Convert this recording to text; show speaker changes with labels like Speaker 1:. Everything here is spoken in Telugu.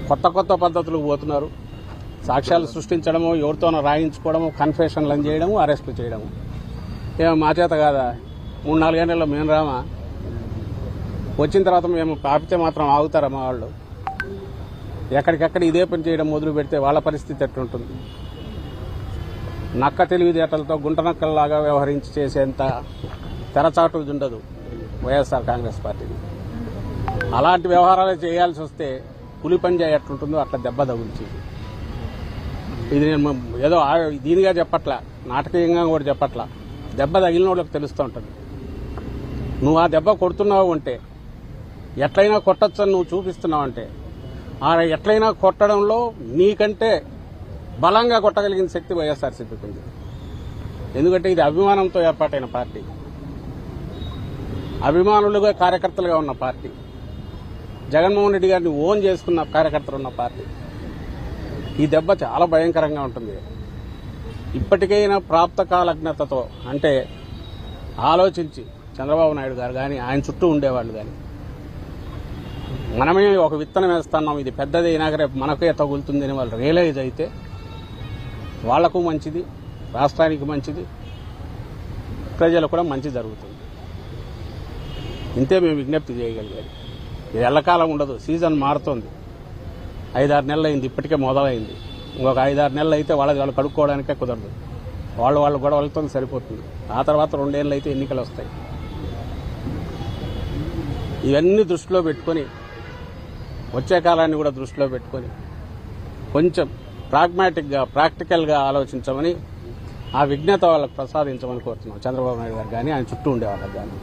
Speaker 1: కొత్త కొత్త పద్ధతులకు పోతున్నారు. సాక్ష్యాలు సృష్టించడము, ఎవరితోనో రాయించుకోవడము, కన్ఫెషన్లను చేయడము, అరెస్టులు చేయడము. ఏమో మా చేత కాదా? 3-4 గంటల్లో మేము రామా? వచ్చిన తర్వాత మేము ఆపితే మాత్రం ఆగుతారా మా వాళ్ళు? ఎక్కడికెక్కడ ఇదే పని చేయడం మొదలు పెడితే వాళ్ళ పరిస్థితి ఎట్లుంటుంది? నక్క తెలివితేటలతో గుంటనక్కల్లాగా వ్యవహరించి చేసేంత తెరచాటు ఉండదు వైఎస్ఆర్ కాంగ్రెస్ పార్టీని. అలాంటి వ్యవహారాలు చేయాల్సి వస్తే పులి పంజా ఎట్లుంటుందో అట్లా దెబ్బ తగుల్చింది. ఇది నేను ఏదో దీనిగా చెప్పట్లా, నాటకీయంగా కూడా చెప్పట్లా. దెబ్బ తగిలిన వాళ్ళకి తెలుస్తూ ఉంటుంది. నువ్వు ఆ దెబ్బ కొడుతున్నావు అంటే, ఎట్లయినా కొట్టచ్చని నువ్వు చూపిస్తున్నావు అంటే, ఆ ఎట్లయినా కొట్టడంలో నీకంటే బలంగా కొట్టగలిగిన శక్తి వైఎస్ఆర్సీపీకి ఉంది. ఎందుకంటే ఇది అభిమానంతో ఏర్పాటైన పార్టీ, అభిమానులుగా కార్యకర్తలుగా ఉన్న పార్టీ, జగన్మోహన్ రెడ్డి గారిని ఓన్ చేసుకున్న కార్యకర్తలు ఉన్న పార్టీ. ఈ దెబ్బ చాలా భయంకరంగా ఉంటుంది. ఇప్పటికైనా ప్రాప్త కాలజ్ఞతతో, అంటే ఆలోచించి చంద్రబాబు నాయుడు గారు కానీ ఆయన చుట్టూ ఉండేవాళ్ళు కానీ, మనమే ఒక విత్తనం వేస్తున్నాం, ఇది పెద్దది అయినాక రేపు మనకే తగులుతుందని వాళ్ళు రియలైజ్ అయితే వాళ్లకు మంచిది, రాష్ట్రానికి మంచిది, ప్రజలకు కూడా మంచి జరుగుతుంది. ఇంతే మేము విజ్ఞప్తి చేయగలిగారు. ఇది ఎల్లకాలం ఉండదు, సీజన్ మారుతోంది. 5-6 నెలలు అయింది, ఇప్పటికే మొదలైంది. ఇంకొక 5-6 నెలలు అయితే వాళ్ళు కడుక్కోవడానికే కుదరదు. వాళ్ళు గొడవలతో సరిపోతుంది. ఆ తర్వాత 2 ఏళ్ళు అయితే ఎన్నికలు వస్తాయి. ఇవన్నీ దృష్టిలో పెట్టుకొని, వచ్చే కాలాన్ని కూడా దృష్టిలో పెట్టుకొని కొంచెం ప్రాక్టికల్గా ఆలోచించమని, ఆ విజ్ఞత వాళ్ళకు ప్రసాదించమని కోరుతున్నాం. చంద్రబాబు నాయుడు గారు కానీ ఆయన చుట్టూ ఉండేవాళ్ళకి కానీ.